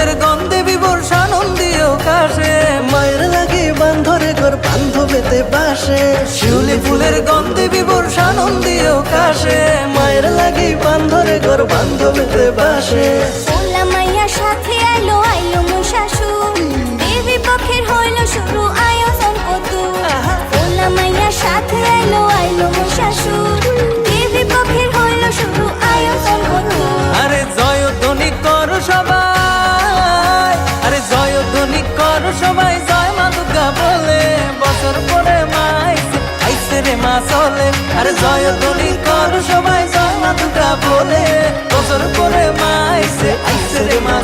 ফুলের গন্ধে বিভোর সানন্দীয় কাশে, মায়ের লাগে বান্ধরে ঘর বান্ধবেতে বাসে। শিউলি ফুলের গন্ধে বিভোর সানন্দীয় কাশে, মায়ের লাগে বান্ধরে ঘর বান্ধবেতে বাসে। পোলা মাইয়ার সাথে আইলো আইলো মোর শাশুড়, দেবী পক্ষের হইল শুরু আয়োজন কত। পোলা মাইয়ার সাথে আইলো আইলো মোর শাশুড়, দেবী পক্ষের হইল শুরু আয়োজন কত। আরে জয়ধ্বনি করো সবাই, আরে জয়ধ্বনি করো সবাই, জয় মা দুর্গা বলে। বছর পরে মা আইছে, আইছে রে মা চলে। আরে জয়ধ্বনি করো সবাই, জয় মা দুর্গা বলে। বছর পরে মা আইছে, আইছে রে মা